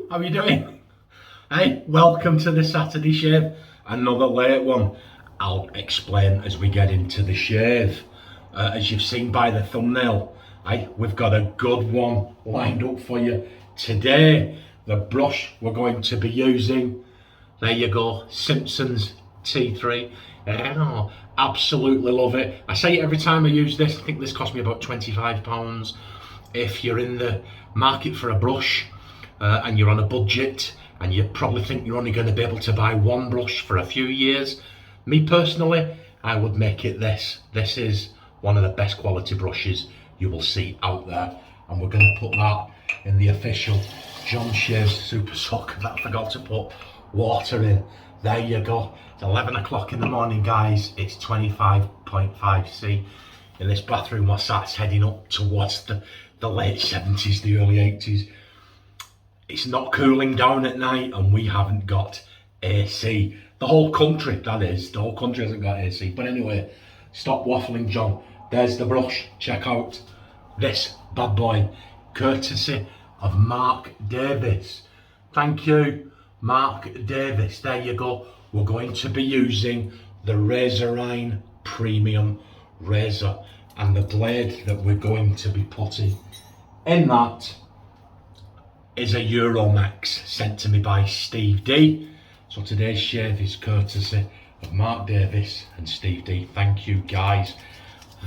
how are you doing? Hey, welcome to the Saturday shave. Another late one. I'll explain as we get into the shave. As you've seen by the thumbnail, we've got a good one lined up for you today. The brush we're going to be using, there you go, Simpson's T3. Oh, absolutely love it. I say it every time I use this. I think this cost me about £25. If you're in the market for a brush and you're on a budget and you probably think you're only going to be able to buy one brush for a few years, me personally, I would make it this. This is one of the best quality brushes you will see out there, and we're going to put that in the official John Shaves Super Sock that I forgot to put water in. There you go. It's 11 o'clock in the morning, guys. It's 25.5C in this bathroom. We're sat heading up towards the late 70s, the early 80s. It's not cooling down at night, and we haven't got AC. The whole country, that is, the whole country hasn't got AC. But anyway, stop waffling, John. There's the brush. Check out this bad boy, courtesy of Mark Davis. Thank you, Mark Davis. There you go. We're going to be using the Razorine Premium razor, and the blade that we're going to be putting in that is a Euromax sent to me by Steve D. So today's shave is courtesy of Mark Davis and Steve D. Thank you guys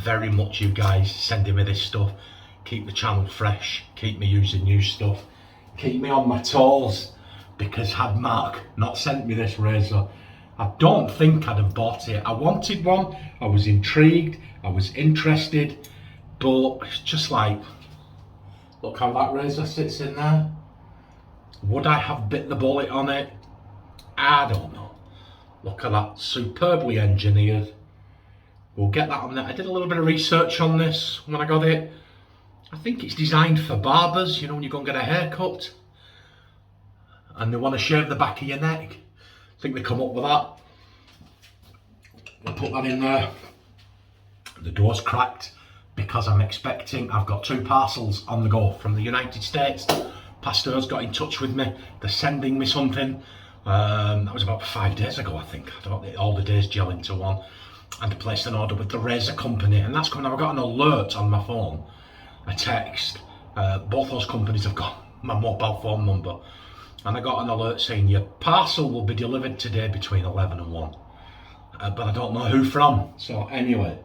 very much, you guys sending me this stuff. Keep the channel fresh, keep me using new stuff, keep me on my toes, because had Mark not sent me this razor, I don't think I'd have bought it. I wanted one, I was intrigued, I was interested, but it's just like, look how that razor sits in there. Would I have bit the bullet on it? I don't know. Look at that, superbly engineered. We'll get that on there. I did a little bit of research on this when I got it. I think it's designed for barbers, you know, when you go and get a haircut and they want to shave the back of your neck. I think they come up with that. We'll put that in there. The door's cracked because I've got 2 parcels on the go from the United States. Pastor's got in touch with me. They're sending me something. That was about 5 days ago, I think. I don't know, all the days gel into one. And I placed an order with the razor company, and that's coming. I've got an alert on my phone, a text. Both those companies have got my mobile phone number, and I got an alert saying your parcel will be delivered today between 11 and 1. But I don't know who from. So anyway,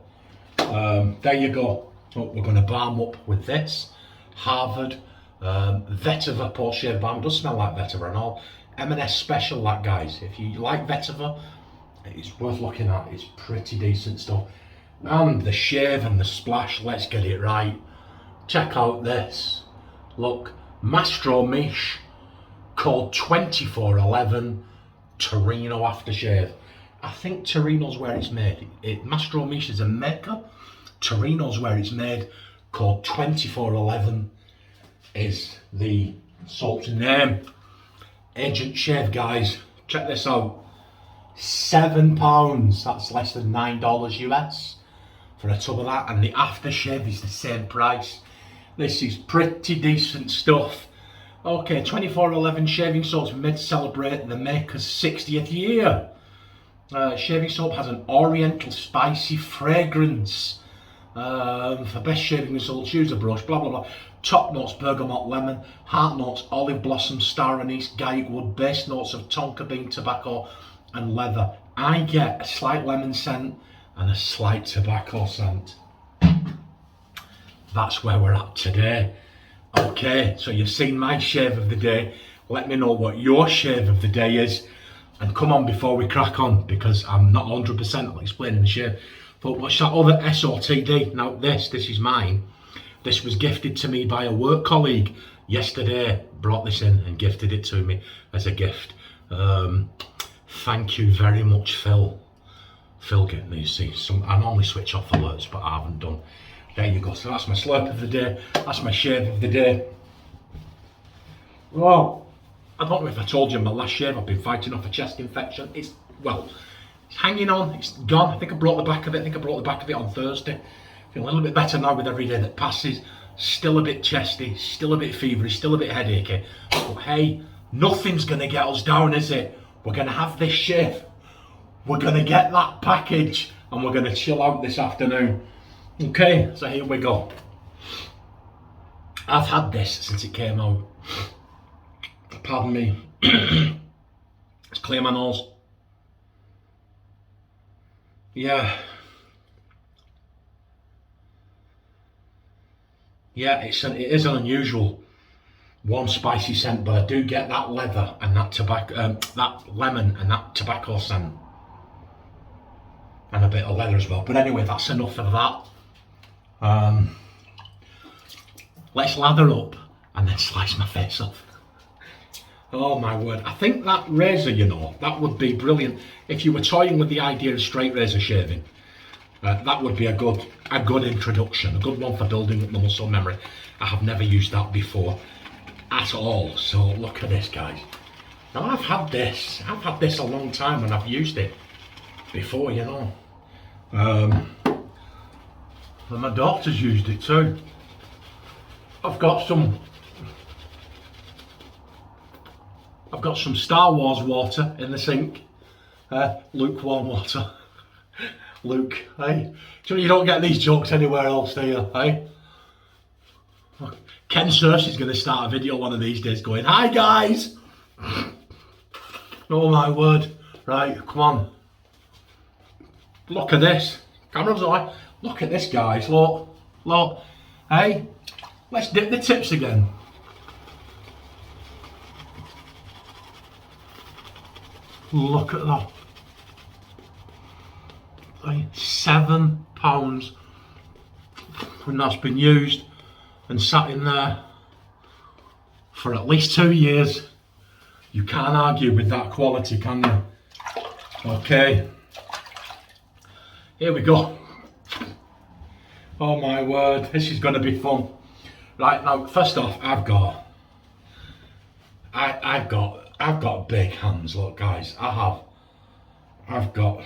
there you go. So we're going to balm up with this Harvard vetiver post shave balm. It does smell like vetiver and all. M&S special, that, guys. If you like vetiver, it's worth looking at. It's pretty decent stuff. And the shave and the splash, let's get it right. Check out this. Look, Mastro Miche, code 2411, Torino aftershave. I think Torino's where it's made. Mastro Miche is a maker. Torino's where it's made. Code 2411 is the soap's name. Agent Shave, guys. Check this out. £7. That's less than $9 US for a tub of that, and the aftershave is the same price. This is pretty decent stuff. Okay, 2411 shaving soap's made to celebrate the maker's 60th year. Shaving soap has an oriental spicy fragrance. For best shaving results, use a brush, blah blah blah. Top notes, bergamot, lemon. Heart notes, olive blossom, star anise, garlic wood. Base notes of tonka bean, tobacco and leather. I get a slight lemon scent and a slight tobacco scent. That's where we're at today. Okay, so you've seen my shave of the day. Let me know what your shave of the day is. And come on before we crack on, because I'm not 100% explaining the shave. But what's that other SOTD? Now this is mine. This was gifted to me by a work colleague yesterday. Brought this in and gifted it to me as a gift. Thank you very much, Phil. Phil gave me, you see, I normally switch off alerts, but I haven't done. There you go. So that's my slurp of the day. That's my shave of the day. Well, I don't know if I told you, my last shave, I've been fighting off a chest infection. It's hanging on, it's gone. I think I brought the back of it. On Thursday. Feel a little bit better now with every day that passes. Still a bit chesty, still a bit feverish, still a bit headachy. But hey, Nothing's going to get us down, is it? We're going to have this shave. We're going to get that package and we're going to chill out this afternoon. Okay, so here we go. I've had this since it came out. Pardon me. Let's clear my nose. Yeah. Yeah, it is an unusual warm spicy scent, but I do get that leather and that tobacco, that lemon and that tobacco scent. And a bit of leather as well. But anyway, that's enough of that. Let's lather up and then slice my face off. Oh my word, I think that razor, you know, that would be brilliant if you were toying with the idea of straight razor shaving. That would be a good introduction, a good one for building up the muscle memory. I have never used that before at all, so look at this, guys. Now I've had this a long time and I've used it before, you know. And my daughter's used it too. I've got some Star Wars water in the sink, lukewarm water. Luke, hey? You don't get these jokes anywhere else, do you, hey? Ken Searcy's going to start a video one of these days going, "Hi guys!" Oh my word. Right, come on. Look at this. Camera's on. Look at this, guys. Look. Look. Hey? Let's dip the tips again. Look at that. Like £7 when that's been used and sat in there for at least 2 years. You can't argue with that quality, can you? Okay. Here we go. Oh my word, this is going to be fun. Right, now first off, I've got big hands. Look, guys, I've got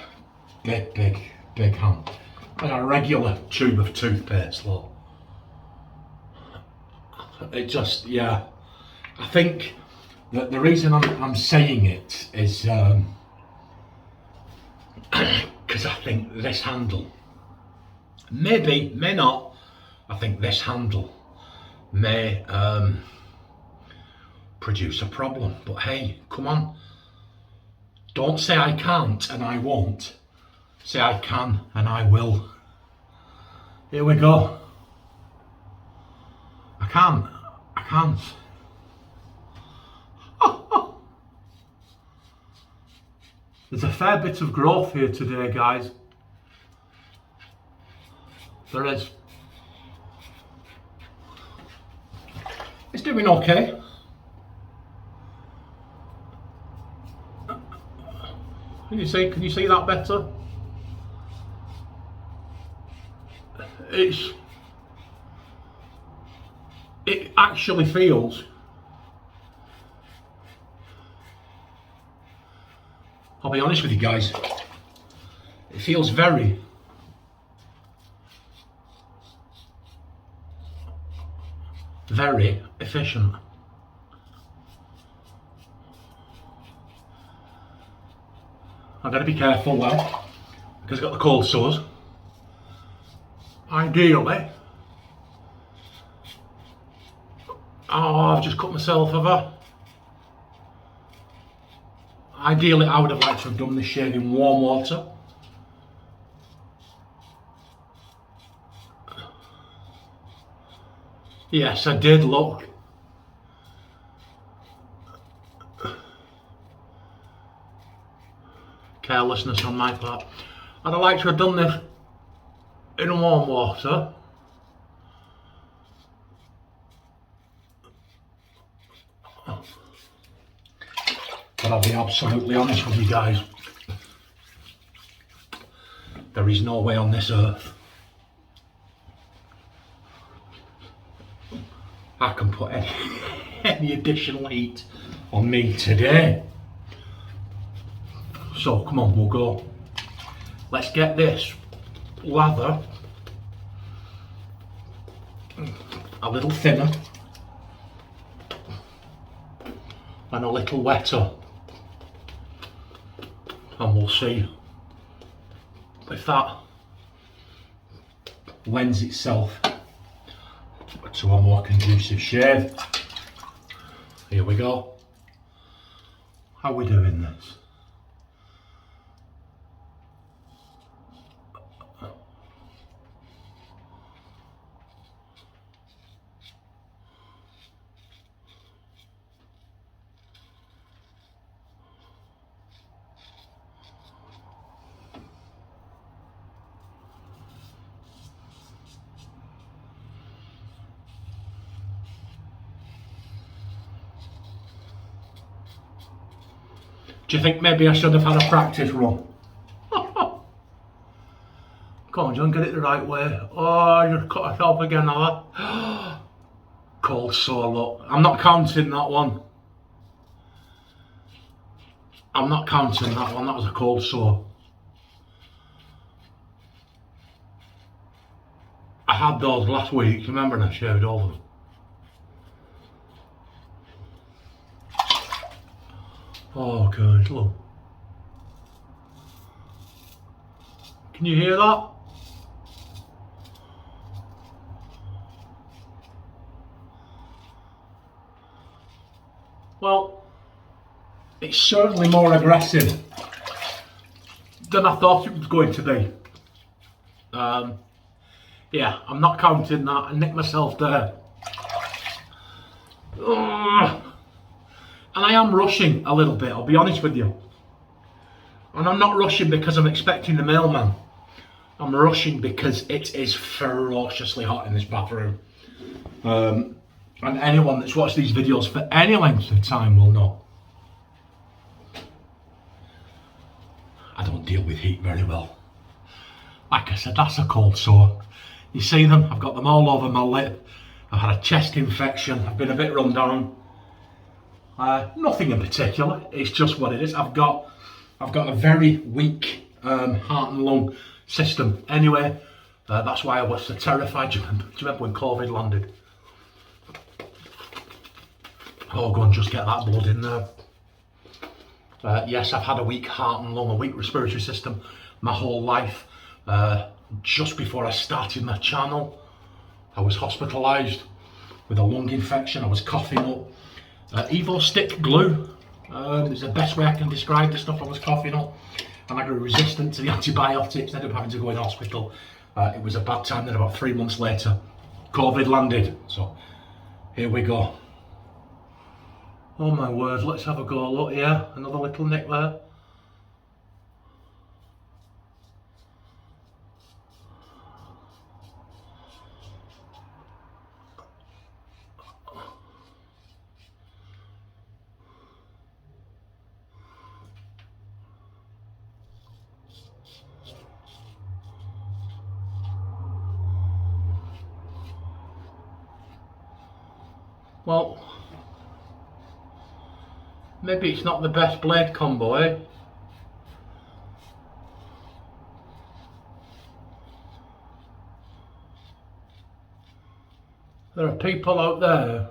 big hands. Like a regular tube of toothpaste. Look, it just, yeah. I think that the reason I'm saying it is because I think this handle, may not, I think this handle may produce a problem. But hey, come on. Don't say I can't and I won't. Say I can and I will. Here we go. I can't. There's a fair bit of growth here today, guys. There is. It's doing okay. Can you see that better? It actually feels, I'll be honest with you guys, it feels very efficient. I've got to be careful now because I've got the cold sores. Ideally, I've just cut myself over. Ideally, I would have liked to have done this shave in warm water. Yes, I did, look. Carelessness on my part. I'd have liked to have done this in warm water. But I'll be absolutely honest with you guys. There is no way on this earth I can put any additional heat on me today. So come on, we'll go. Let's get this lather a little thinner. and a little wetter, and we'll see if that lends itself to a more conducive shave. Here we go. How are we doing this? Do you think maybe I should have had a practice run? Come on, John, get it the right way. Oh, you've cut yourself again, have I? Cold sore, look. I'm not counting that one. I'm not counting that one, that was a cold sore. I had those last week, remember, and I shaved over them. Oh, good, look. Can you hear that? Well, it's certainly more aggressive than I thought it was going to be. Yeah, I'm not counting that. I nicked myself there. Ugh. And I am rushing a little bit, I'll be honest with you. And I'm not rushing because I'm expecting the mailman. I'm rushing because it is ferociously hot in this bathroom. And anyone that's watched these videos for any length of time will know. I don't deal with heat very well. Like I said, that's a cold sore. You see them? I've got them all over my lip. I've had a chest infection. I've been a bit run down. Nothing in particular. It's just what it is. I've got a very weak heart and lung system. Anyway, that's why I was so terrified. Do you remember when COVID landed? Oh, go and just get that blood in there. Yes, I've had a weak heart and lung, a weak respiratory system my whole life. Just before I started my channel, I was hospitalised with a lung infection. I was coughing up. Evo stick glue is the best way I can describe the stuff I was coughing up. And I grew resistant to the antibiotics, ended up having to go in hospital. It was a bad time. Then about 3 months later, COVID landed. So here we go. Oh my word, let's have a go. Look, yeah, another little nick there. Well, maybe it's not the best blade combo, eh? There are people out there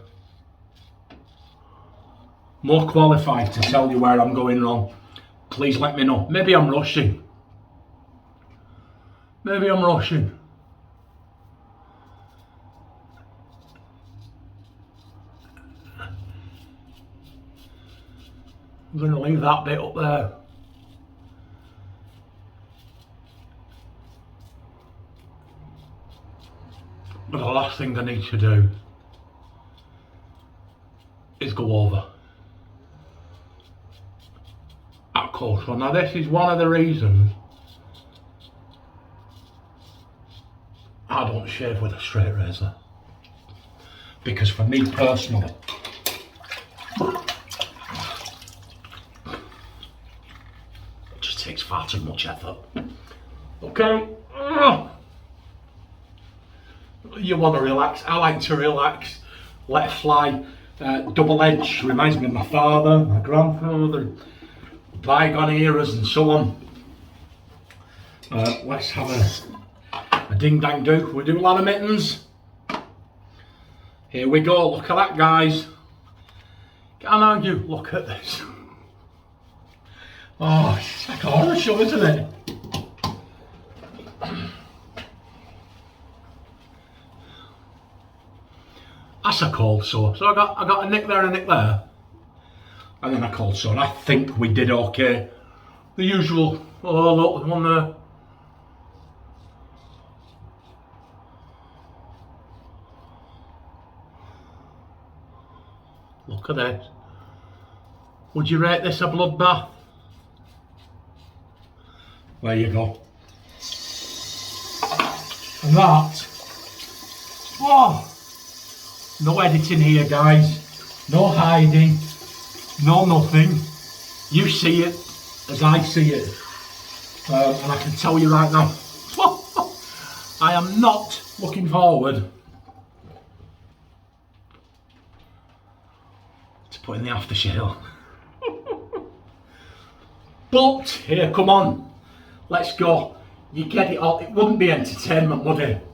more qualified to tell you where I'm going wrong. Please let me know. Maybe I'm rushing. Maybe I'm rushing. I'm going to leave that bit up there. But the last thing I need to do is go over that close one. Now this is one of the reasons I don't shave with a straight razor. Because for me personally, it just takes far too much effort. Okay? You want to relax. I like to relax, let fly. Double edge reminds me of my father, my grandfather, bygone eras and so on. Let's have a ding dang do. We do a lot of mittens. Here we go. Look at that, guys. Can't argue. Look at this. Oh, it's like a horror show, isn't it? That's a cold sore. So I got a nick there and a nick there. And then a cold sore. I think we did okay. The usual, oh look, there's one there. Look at this. Would you rate this a bloodbath? There you go. And that, oh, no editing here, guys. No hiding. No nothing. You see it as I see it. And I can tell you right now, I am not looking forward to putting the aftershave on. But, here, come on. Let's go. You get it all. It wouldn't be entertainment, would it?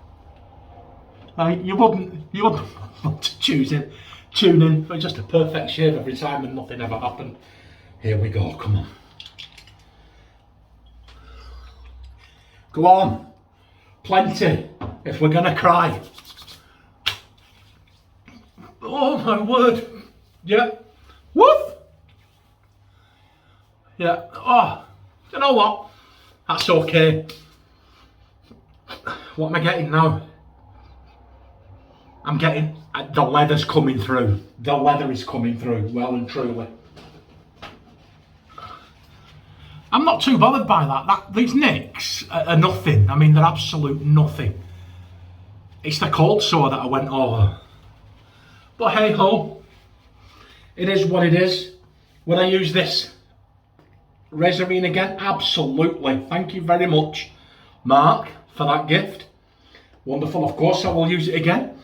You wouldn't want to tune in for just a perfect shave every time and nothing ever happened. Here we go, come on. Go on. Plenty, if we're gonna cry. Oh my word. Yeah. Woof. Yeah. Oh, you know what? That's okay. What am I getting now? I'm getting, the leather's coming through. The leather is coming through, well and truly. I'm not too bothered by that. These nicks are nothing. I mean, they're absolute nothing. It's the cold sore that I went over. But hey ho, it is what it is. Would I use this Razorine again? Absolutely. Thank you very much, Mark, for that gift. Wonderful. Of course, I will use it again.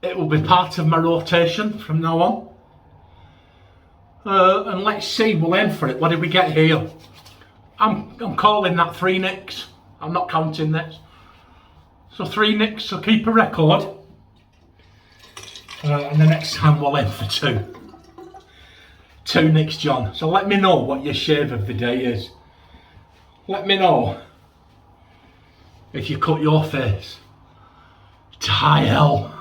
It will be part of my rotation from now on. And let's see, we'll aim for it. What did we get here? I'm calling that 3 nicks. I'm not counting this. So 3 nicks, so keep a record. And the next time we'll aim for 2. 2 nicks, John. So let me know what your shave of the day is. Let me know if you cut your face to high hell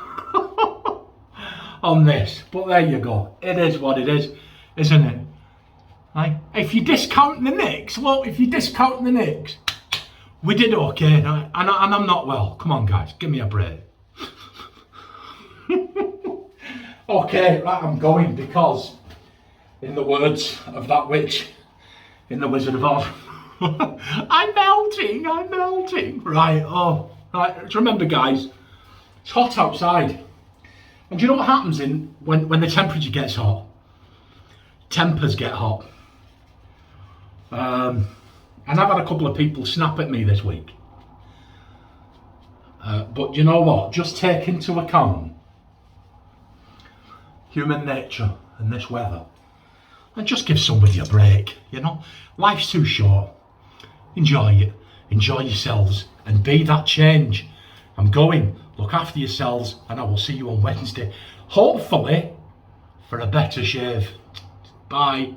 on this. But there you go. It is what it is, isn't it? Right? If you discount the nicks, well, if you discount the nicks, we did okay. Right? And I'm not well. Come on, guys, give me a break. Okay, right, I'm going because, in the words of that witch in The Wizard of Oz, I'm melting. Right, oh, right, just remember, guys, it's hot outside. And do you know what happens when the temperature gets hot? Tempers get hot. And I've had a couple of people snap at me this week. But you know what? Just take into account human nature and this weather. And just give somebody a break, you know? Life's too short. Enjoy it. Enjoy yourselves and be that change. I'm going. Look after yourselves and I will see you on Wednesday. Hopefully for a better shave. Bye.